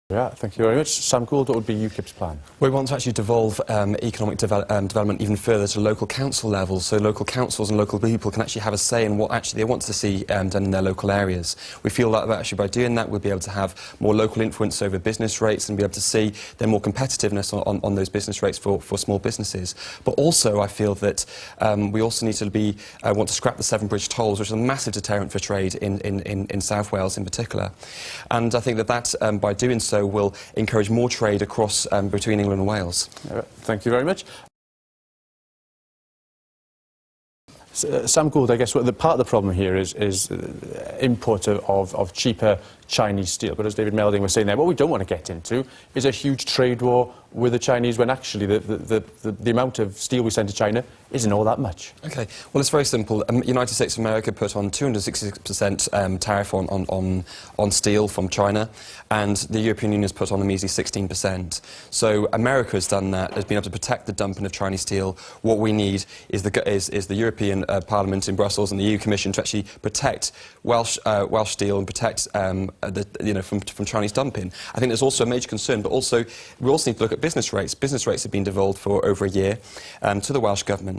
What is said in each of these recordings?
Yeah, thank you very much. Sam Gould, what would be UKIP's plan? We want to actually devolve economic development even further to local council levels, so local councils and local people can actually have a say in what actually they want to see done in their local areas. We feel that actually by doing that we'll be able to have more local influence over business rates and be able to see their more competitiveness on those business rates for small businesses. But also I feel that we also need to want to scrap the Severn Bridge tolls, which is a massive deterrent for trade in South Wales in particular. And I think that by doing so will encourage more trade across between England and Wales. Thank you very much. Sam Gould, I guess part of the problem here is import of cheaper Chinese steel. But as David Melding was saying there, what we don't want to get into is a huge trade war with the Chinese when actually the amount of steel we send to China isn't all that much. Okay, well it's very simple. United States of America put on 266% tariff on steel from China, and the European Union has put on a measly 16%. So America has done that, has been able to protect the dumping of Chinese steel. What we need is the European Parliament in Brussels and the EU Commission to actually protect Welsh steel and protect from Chinese dumping. I think there's also a major concern, but also we also need to look at business rates. Business rates have been devolved for over a year to the Welsh Government.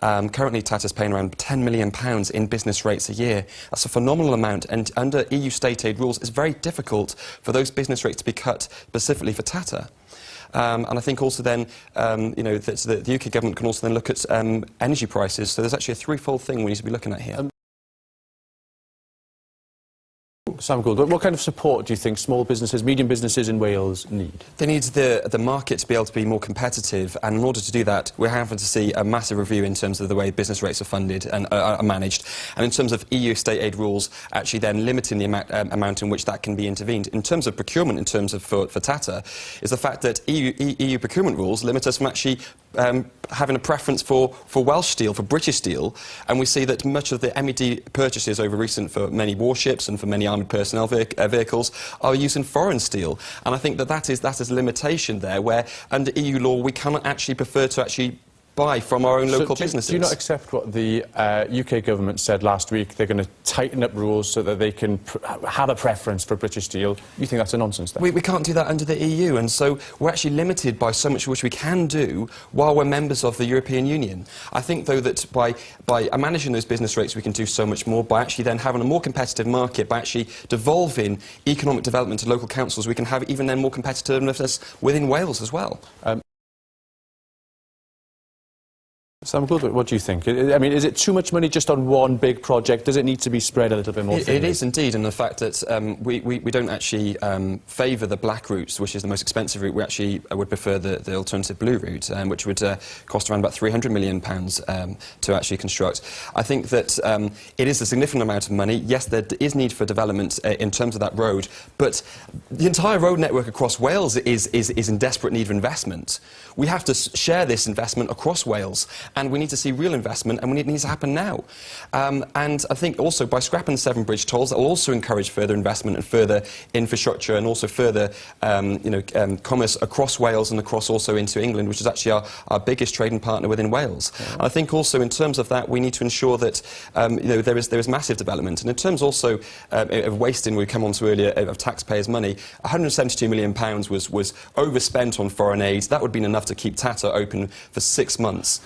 Currently Tata's paying around £10 million in business rates a year. That's a phenomenal amount, and under EU state aid rules it's very difficult for those business rates to be cut specifically for Tata. And I think also then, that the UK government can also then look at energy prices. So there's actually a threefold thing we need to be looking at here. Sam Gould, what kind of support do you think small businesses, medium businesses in Wales need? They need the market to be able to be more competitive, and in order to do that we're having to see a massive review in terms of the way business rates are funded and are managed, and in terms of EU state aid rules actually then limiting the amount in which that can be intervened. In terms of procurement, in terms of for Tata, is the fact that EU procurement rules limit us from actually having a preference for Welsh steel, for British steel, and we see that much of the MED purchases over recent for many warships and for many armoured personnel vehicles are using foreign steel, and I think that is a limitation there, where under EU law we cannot actually prefer to actually buy from our own local businesses. Do you not accept what the UK government said last week? They're going to tighten up rules so that they can have a preference for British steel. You think that's a nonsense then? We can't do that under the EU, and so we're actually limited by so much which we can do while we're members of the European Union. I think, though, that by managing those business rates we can do so much more. By actually then having a more competitive market, by actually devolving economic development to local councils, we can have even then more competitiveness within Wales as well. Sam Gould, what do you think? I mean, is it too much money just on one big project? Does it need to be spread a little bit more thinly? It is indeed, and the fact that we don't actually favour the black route, which is the most expensive route. We actually would prefer the alternative blue route, which would cost around about £300 million to actually construct. I think that it is a significant amount of money. Yes, there is need for development in terms of that road, but the entire road network across Wales is in desperate need of investment. We have to share this investment across Wales, and we need to see real investment, and it needs to happen now. And I think also by scrapping the Severn Bridge tolls, that will also encourage further investment and further infrastructure, and also further commerce across Wales and across also into England, which is actually our biggest trading partner within Wales. Yeah. And I think also in terms of that we need to ensure that there is massive development, and in terms also of wasting, we come on to earlier, of taxpayers' money, £172 million was overspent on foreign aid. That would have been enough to keep Tata open for 6 months.